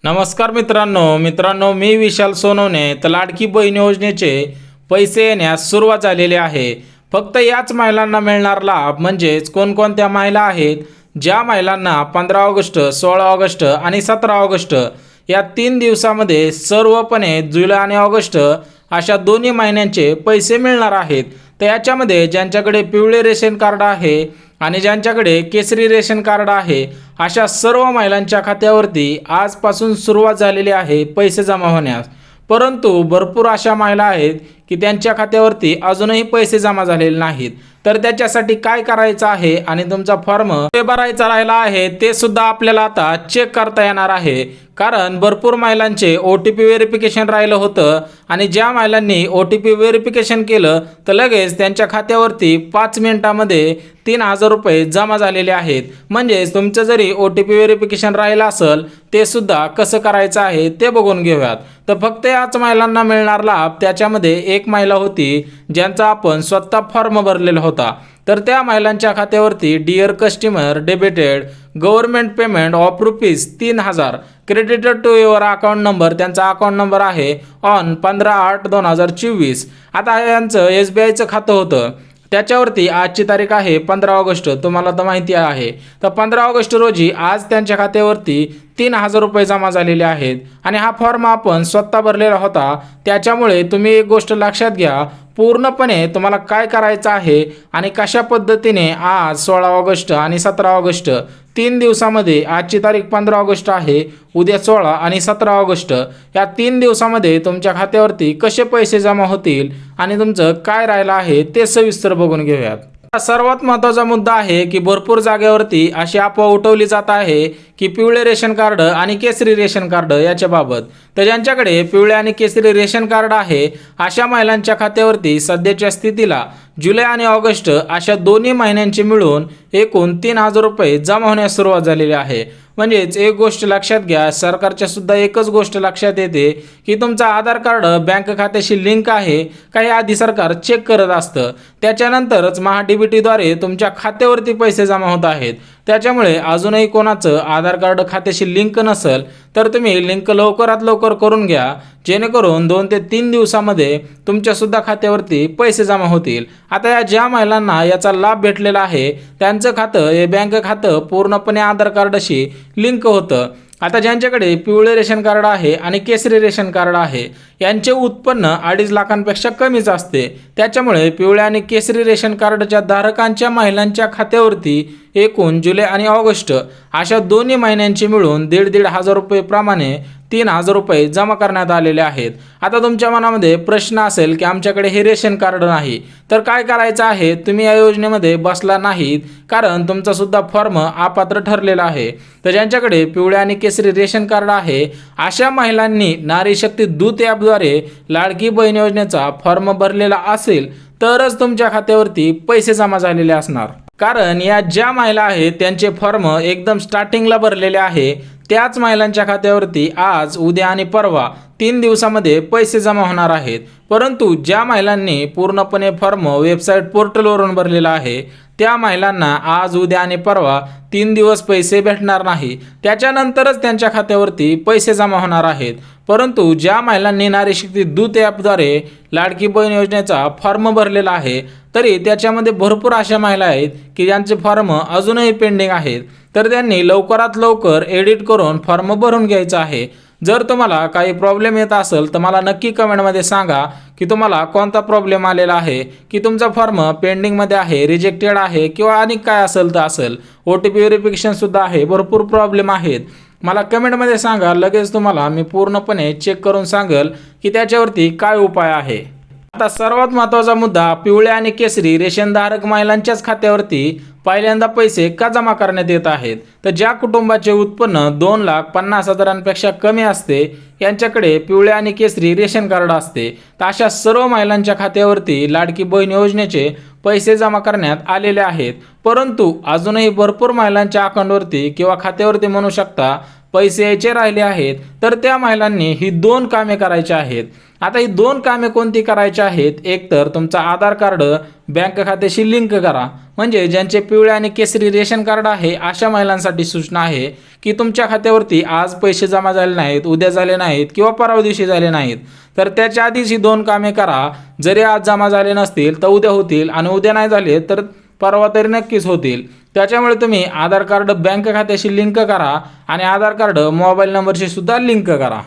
नमस्कार मित्रांनो मी विशाल सोनवणे। तर लाडकी बहीण योजनेचे पैसे येण्यास सुरुवात झालेली आहे। फक्त याच महिलांना मिळणार लाभ म्हणजेच कोणकोणत्या महिला आहेत ज्या महिलांना 15 ऑगस्ट 16 ऑगस्ट आणि 17 ऑगस्ट या 3 दिवसामध्ये सर्वपणे जुलै आणि ऑगस्ट अशा दोन्ही महिन्यांचे पैसे मिळणार आहेत। तर याच्यामध्ये ज्यांच्याकडे पिवळे रेशन कार्ड आहे आणि ज्यांच्याकडे केसरी रेशन कार्ड आहे अशा सर्व महिलांच्या खात्यावरती आजपासून सुरुवात झालेली आहे पैसे जमा होण्यास। परंतु भरपूर अशा महिला आहेत की त्यांच्या खात्यावरती अजूनही पैसे जमा झालेले नाहीत। तर त्याच्यासाठी काय करायचं आहे आणि तुमचा फॉर्म ते भरायचा राहिला आहे ते सुद्धा आपल्याला आता चेक करता येणार आहे। कारण भरपूर महिलांचे OTP व्हेरिफिकेशन राहिलं होतं आणि ज्या महिलांनी OTP व्हेरिफिकेशन केलं तर लगेच त्यांच्या खात्यावरती 5 मिनिटांमध्ये 3000 रुपये जमा झालेले आहेत। म्हणजेच तुमचं जरी OTP व्हेरिफिकेशन राहिलं असेल ते सुद्धा कसं करायचं आहे ते बघून घेऊयात। तर फक्त याच महिलांना मिळणार लाभ त्याच्यामध्ये एक महिला होती ज्यांचा आपण स्वतः फॉर्म भरलेला होता। तर त्या महिलांच्या खात्यावरती dear customer debited government payment of ₹3000 credited to your account number, त्यांचा अकाउंट नंबर आहे ऑन 15/8/2024। आता यांचं SBIचं खातं होतं त्याच्यावरती आजची तारीख आहे 15 ऑगस्ट, तुम्हाला तर माहिती आहे। तर 15 ऑगस्ट रोजी आज त्यांच्या खात्यावरती 3000 रुपये जमा झालेले आहेत आणि हा फॉर्म आपण स्वतः भरलेला होता। त्याच्यामुळे तुम्ही एक गोष्ट लक्षात घ्या, पूर्णपणे तुम्हाला काय करायचं आहे आणि कशा पद्धतीने आज 16 ऑगस्ट आणि 17 ऑगस्ट 3 दिवसामध्ये, आजची तारीख 15 ऑगस्ट आहे, उद्या 16 आणि 17 ऑगस्ट या 3 दिवसामध्ये तुमच्या खात्यावरती कसे पैसे जमा होतील आणि तुमचं काय राहिलं आहे ते सविस्तर बघून घेऊयात। सर्वात महत्त्वाचा मुद्दा आहे की भरपूर जागेवरती अशी अफवा उठवली जात आहे की पिवळे रेशन कार्ड आणि केसरी रेशन कार्ड याच्या बाबत। तर ज्यांच्याकडे पिवळे आणि केसरी रेशन कार्ड आहे अशा महिलांच्या खात्यावरती सध्याच्या स्थितीला जुलै आणि ऑगस्ट अशा दोन्ही महिन्यांचे मिळून एकूण 3000 रुपये जमा होण्यास सुरुवात झालेली आहे। म्हणजेच एक गोष्ट लक्षात घ्या, सरकारच्या सुद्धा एकच गोष्ट लक्षात येते की तुमचा आधार कार्ड बँक खात्याशी लिंक आहे का हे आधी सरकार चेक करत असतं, त्याच्यानंतरच महाडीबीटीद्वारे तुमच्या खात्यावरती पैसे जमा होत आहेत। त्याच्यामुळे अजूनही कोणाचं आधार कार्ड खात्याशी लिंक नसेल तर तुम्ही लिंक लवकरात लवकर करून घ्या, जेणेकरून 2 ते 3 दिवसामध्ये तुमच्या सुद्धा खात्यावरती पैसे जमा होतील। आता या ज्या महिलांना याचा लाभ भेटलेला आहे त्यांचं खातं हे बँक खातं पूर्णपणे आधार कार्डशी लिंक होतं। आता ज्यांच्याकडे पिवळे रेशन कार्ड आहे आणि केसरी रेशन कार्ड आहे यांचे उत्पन्न 2.5 लाखांपेक्षा कमीच असते। त्याच्यामुळे पिवळे आणि केसरी रेशन कार्डच्या धारकांच्या महिलांच्या खात्यावरती एकूण जुलै आणि ऑगस्ट अशा दोन्ही महिन्यांचे मिळून 1,500 रुपये प्रमाणे 3000 रुपये जमा करण्यात आलेले आहेत। आता तुमच्या मनामध्ये प्रश्न असेल की आमच्याकडे हे रेशन कार्ड नाही तर काय करायचं आहे, तुम्ही या योजनेमध्ये बसला नाहीत कारण तुमचा सुद्धा फॉर्म अपात्र ठरलेला आहे। तर ज्यांच्याकडे पिवळे आणि केसरी रेशन कार्ड आहे अशा महिलांनी नारी शक्ती दूत ॲपद्वारे लाडकी बहीण योजनेचा फॉर्म भरलेला असेल तरच तुमच्या खात्यावरती पैसे जमा झालेले असणार। कारण या ज्या महिला आहेत त्यांचे फॉर्म एकदम स्टार्टिंगला भरलेले आहे त्याच महिलांच्या खात्यावरती आज उद्या आणि परवा 3 दिवसामध्ये पैसे जमा होणार आहेत। परंतु ज्या महिलांनी पूर्णपणे फॉर्म वेबसाईट पोर्टलवरून भरलेला आहे त्या महिलांना आज उद्या आणि परवा 3 दिवस पैसे भेटणार नाही, त्याच्यानंतरच त्यांच्या खात्यावरती पैसे जमा होणार आहेत। परंतु ज्या महिलांनी नारी शक्ती दूत ॲपद्वारे लाडकी बहीण योजनेचा फॉर्म भरलेला आहे तरी त्याच्यामध्ये भरपूर अशा महिला आहेत की ज्यांचे फॉर्म अजूनही पेंडिंग आहेत, तर त्यांनी लवकरात लवकर एडिट करून फॉर्म भरून घ्यायचा आहे। जर तुम्हाला काही प्रॉब्लेम येत असेल तर मला नक्की कमेंटमध्ये सांगा की तुम्हाला कोणता प्रॉब्लेम आलेला आहे, की तुमचा फॉर्म पेंडिंगमध्ये आहे, रिजेक्टेड आहे किंवा आणि काय असेल तर असेल, OTP व्हेरिफिकेशनसुद्धा आहे, भरपूर प्रॉब्लेम आहेत। मला कमेंटमध्ये सांगा, लगेच तुम्हाला मी पूर्णपणे चेक करून सांगेल की त्याच्यावरती काय उपाय आहे। आता सर्वात महत्त्वाचा मुद्दा, पिवळे आणि केसरी रेशनधारक महिलांच्याच खात्यावरती पहिल्यांदा पैसे का जमा करण्यात येत आहेत। तर ज्या कुटुंबाचे उत्पन्न 2,50,000पेक्षा कमी असते यांच्याकडे पिवळे आणि केसरी रेशन कार्ड असते, तर अशा सर्व महिलांच्या खात्यावरती लाडकी बहीण योजनेचे पैसे जमा करण्यात आलेले आहेत। परंतु अजूनही भरपूर महिलांच्या अकाउंटवरती किंवा खात्यावरती म्हणू शकता पैसे यायचे राहिले आहेत, तर त्या महिलांनी ही 2 कामे करायची आहेत. आता ही 2 कामे कोणती करायची आहेत? एक तर तुमचं आधार कार्ड बँक खात्याशी लिंक करा. म्हणजे ज्यांचे पिवळे आणि केसरी रेशन कार्ड आहे अशा महिलांसाठी सूचना आहे की तुमच्या खात्यावरती आज पैसे जमा झाले नाहीत, उद्या झाले नाहीत किंवा परवा दिवशी झाले नाहीत, तर त्याच्या आधीच ही 2 कामे करा. जरी आज जमा झाले नसतील तर उद्या होतील, आणि उद्या नाही झाले तर परवा तरी नक्कीच होतील. त्याच्यामुळे तुम्ही आधार कार्ड बँक खात्याशी लिंक करा आणि आधार कार्ड मोबाईल नंबरशी सुद्धा लिंक करा.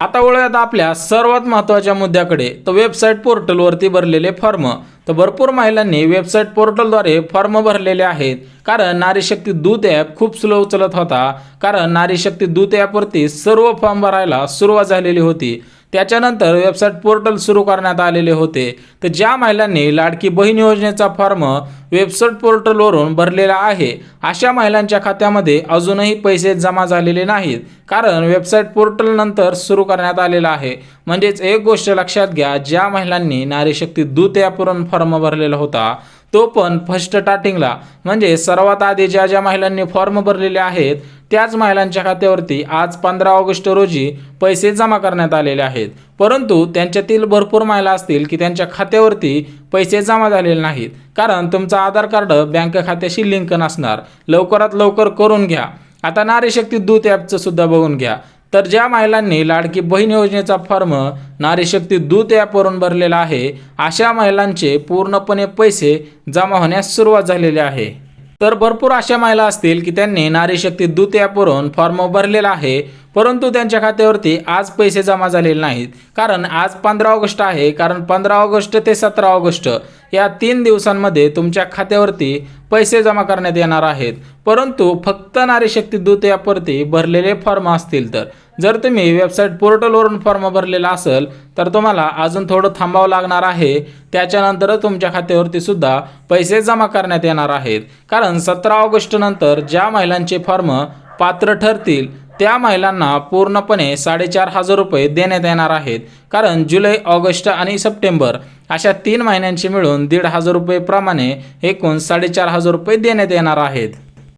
आता वळूयात आपल्या सर्वात महत्त्वाच्या मुद्द्याकडे, तर वेबसाईट पोर्टलवरती भरलेले फॉर्म. तर भरपूर महिलांनी वेबसाईट पोर्टलद्वारे फॉर्म भरलेले आहेत, कारण नारी शक्ती दूत ॲप खूप स्लो चलत होता. कारण नारी शक्ती दूत ॲपवरती सर्व फॉर्म भरायला सुरुवात झालेली होती. त्याच्यानंतर वेबसाईट पोर्टल सुरू करण्यात आलेले होते. तर ज्या महिलांनी लाडकी बहीण योजनेचा फॉर्म वेबसाईट पोर्टलवरून भरलेला आहे अशा महिलांच्या खात्यामध्ये अजूनही पैसे जमा झालेले नाहीत, कारण वेबसाईट पोर्टल नंतर सुरू करण्यात आलेला आहे. म्हणजेच एक गोष्ट लक्षात घ्या, ज्या महिलांनी नारी शक्ती दूत ॲपवरून फॉर्म भरलेला होता तो पण फर्स्ट स्टार्टिंगला, म्हणजे सर्वात आधी ज्या ज्या महिलांनी फॉर्म भरलेले आहेत त्याच महिलांच्या खात्यावरती आज 15 ऑगस्ट रोजी पैसे जमा करण्यात आलेले आहेत. परंतु त्यांच्यातील भरपूर महिला असतील की त्यांच्या खात्यावरती पैसे जमा झालेले नाहीत, कारण तुमचा आधार कार्ड बँक खात्याशी लिंक नसणार. लवकरात लवकर करून घ्या. आता नारी शक्ती दूत ॲपचं सुद्धा बघून घ्या. तर ज्या महिलांनी लाडकी बहीण योजनेचा फॉर्म नारी शक्ती दूत ॲपवरून भरलेला आहे अशा महिलांचे पूर्णपणे पैसे जमा होण्यास सुरुवात झालेली आहे. तर भरपूर अशा महिला असतील की त्यांनी नारी शक्ती दूत ॲपवरून फॉर्म भरलेला आहे, परंतु त्यांच्या खात्यावरती आज पैसे जमा झालेले नाहीत. कारण आज 15 ऑगस्ट आहे. कारण 15 ऑगस्ट ते 17 ऑगस्ट या 3 दिवसांमध्ये तुमच्या खात्यावरती पैसे जमा करण्यात येणार आहेत. परंतु फक्त नारी शक्ती दूत ॲपवरती भरलेले फॉर्म असतील तर. जर तुम्ही वेबसाईट पोर्टलवरून फॉर्म भरलेला असेल तर तुम्हाला अजून थोडं थांबावं लागणार आहे. त्याच्यानंतर तुमच्या खात्यावरती सुद्धा पैसे जमा करण्यात येणार आहेत. कारण 17 ऑगस्ट नंतर ज्या महिलांचे फॉर्म पात्र ठरतील त्या महिलांना पूर्णपणे 4,500 रुपये देण्यात येणार आहेत. कारण जुलै, ऑगस्ट आणि सप्टेंबर अशा 3 महिन्यांचे मिळून 1,500 रुपये प्रमाणे एकूण 4,500 रुपये देण्यात येणार आहेत.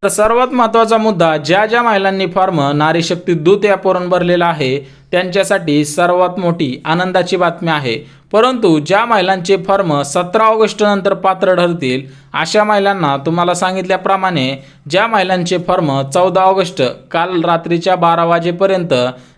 तर सर्वात महत्त्वाचा मुद्दा, ज्या ज्या महिलांनी फॉर्म नारी शक्ती दूत ॲपवरून भरलेला आहे त्यांच्यासाठी सर्वात मोठी आनंदाची बातमी आहे. परंतु ज्या महिलांचे फॉर्म 17 ऑगस्ट नंतर पात्र ठरतील अशा महिलांना तुम्हाला सांगितल्याप्रमाणे ज्या महिलांचे फॉर्म 14 ऑगस्ट काल रात्रीच्या 12 वाजेपर्यंत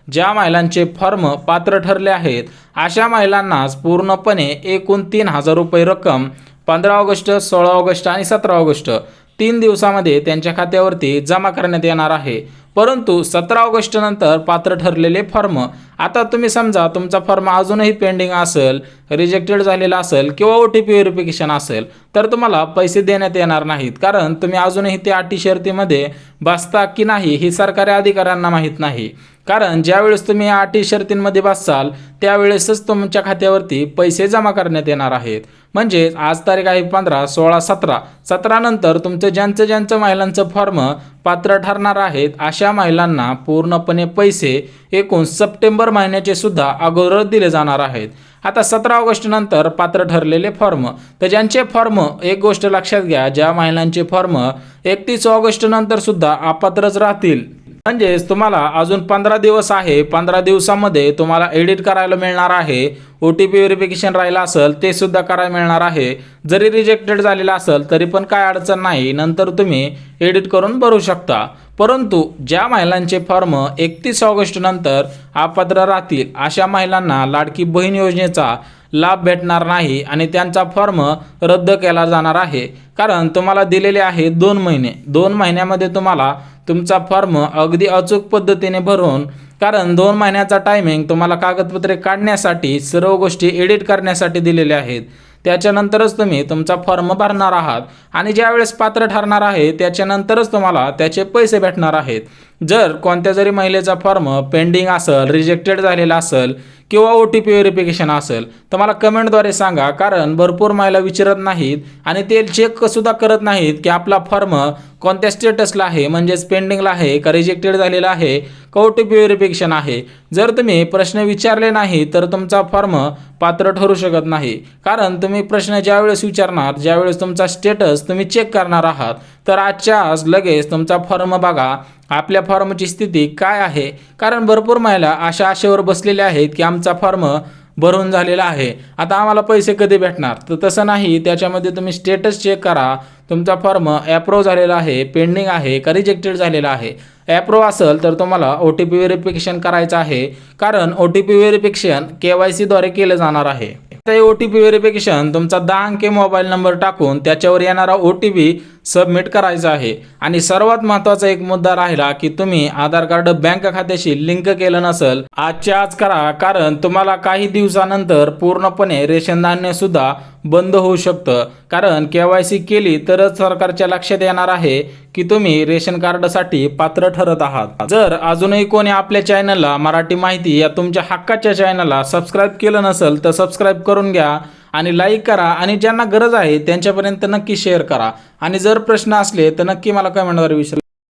ज्या महिलांचे फॉर्म पात्र ठरले आहेत अशा महिलांनाच पूर्णपणे एकूण 3,000 रुपये रक्कम 15 ऑगस्ट, 16 ऑगस्ट आणि 17 ऑगस्ट 3 दिवसामध्ये त्यांच्या खात्यावरती जमा करण्यात येणार आहे. परंतु 17 ऑगस्ट नंतर पात्र ठरलेले फॉर्म, आता तुम्ही समजा तुमचा फॉर्म अजूनही पेंडिंग असेल, रिजेक्टेड झालेला असेल किंवा OTP व्हेरिफिकेशन असेल तर तुम्हाला पैसे देण्यात येणार नाहीत. कारण तुम्ही अजूनही त्या अटी शर्तीमध्ये बसता की नाही ही सरकारी अधिकाऱ्यांना माहीत नाही. कारण ज्यावेळेस तुम्ही या अटी शर्तींमध्ये बसाल त्यावेळेसच तुमच्या खात्यावरती पैसे जमा करण्यात येणार आहेत. म्हणजे आज तारीख आहे 15, 16, 17 नंतर तुमचं ज्यांचं महिलांचं फॉर्म पात्र ठरणार आहेत अशा महिलांना पूर्णपणे पैसे एकूण सप्टेंबर महिन्याचे सुद्धा अगोदर दिले जाणार आहेत. आता 17 ऑगस्ट नंतर पात्र ठरलेले फॉर्म, तर ज्यांचे फॉर्म, एक गोष्ट लक्षात घ्या, ज्या महिलांचे फॉर्म 31 ऑगस्ट नंतर सुद्धा अपात्रच राहतील, म्हणजेच तुम्हाला अजून 15 दिवस आहे. 15 दिवसामध्ये तुम्हाला एडिट करायला मिळणार आहे. OTP व्हेरिफिकेशन राहिला असेल ते सुद्धा करायला मिळणार आहे. जरी रिजेक्टेड झालेला असेल तरी पण काय अडचण नाही, नंतर तुम्ही एडिट करून भरू शकता. परंतु ज्या महिलांचे फॉर्म 31 ऑगस्ट नंतर अपात्र राहतील अशा महिलांना लाडकी बहीण योजनेचा लाभ भेटणार नाही आणि त्यांचा फॉर्म रद्द केला जाणार आहे. कारण तुम्हाला दिलेले आहे 2 महिने. 2 महिन्यामध्ये तुम्हाला तुमचा फॉर्म अगदी अचूक पद्धतीने भरून, कारण 2 महिन्याचा टायमिंग तुम्हाला कागदपत्रे काढण्यासाठी, सर्व गोष्टी एडिट करण्यासाठी दिलेले आहेत. त्याच्यानंतरच तुम्ही तुमचा फॉर्म भरणार आहात आणि ज्यावेळेस पात्र ठरणार आहे त्याच्यानंतरच तुम्हाला त्याचे पैसे भेटणार आहेत. जर कोणत्या जरी महिलेचा फॉर्म पेंडिंग असेल, रिजेक्टेड झालेला असेल किंवा OTP व्हेरिफिकेशन असेल तर मला कमेंटद्वारे सांगा. कारण भरपूर महिला विचारत नाहीत आणि ते चेक सुद्धा करत नाहीत की आपला फॉर्म कोणत्या स्टेटसला आहे, म्हणजेच पेंडिंगला आहे का रिजेक्टेड झालेला आहे का OTP व्हेरिफिकेशन आहे. जर तुम्ही प्रश्न विचारले नाही तर तुमचा फॉर्म पात्र ठरू शकत नाही. कारण तुम्ही प्रश्न ज्यावेळेस विचारणार, ज्यावेळेस तुमचा स्टेटस तुम्ही चेक करणार आहात, तर आजच्या आज लगेच तुमचा फॉर्म बघा, आपल्या फॉर्मची स्थिती काय आहे. कारण भरपूर महिला अशा आशेवर बसलेल्या आहेत की आमचा फॉर्म भरून झालेला आहे, आता आम्हाला पैसे कधी भेटणार. तर तसं नाही, त्याच्यामध्ये तुम्ही स्टेटस चेक करा, तुमचा फॉर्म ॲप्रूव्ह झालेला आहे, पेंडिंग आहे का रिजेक्टेड झालेला आहे. ॲप्रूव्ह असेल तर तुम्हाला OTP व्हेरिफिकेशन करायचं आहे. कारण OTP व्हेरिफिकेशन KYC द्वारे केलं जाणार आहे. ते OTP व्हेरिफिकेशन तुमचा 10 अंकी मोबाईल नंबर टाकून त्याच्यावर येणारा OTP सबमिट करायचा आहे. आणि सर्वात महत्त्वाचा एक मुद्दा राहिला की तुम्ही आधार कार्ड बँक खात्याशी लिंक केलं नसेल, आजच्या आज करा. कारण तुम्हाला काही दिवसानंतर पूर्णपणे रेशन धान्य सुद्धा बंद होऊ शकतं. कारण KYC केली तरच सरकारच्या लक्षात येणार आहे की तुम्ही रेशन कार्डसाठी पात्र ठरत आहात. जर अजूनही कोणी आपल्या चॅनलला मराठी माहिती या तुमच्या हक्काच्या चॅनलला सबस्क्राईब केलं नसेल तर सबस्क्राईब करून घ्या आणि लाईक करा आणि ज्यांना गरज आहे त्यांच्यापर्यंत नक्की शेअर करा. आणि जर प्रश्न असले तर नक्की मला कमेंटद्वारे विचारा.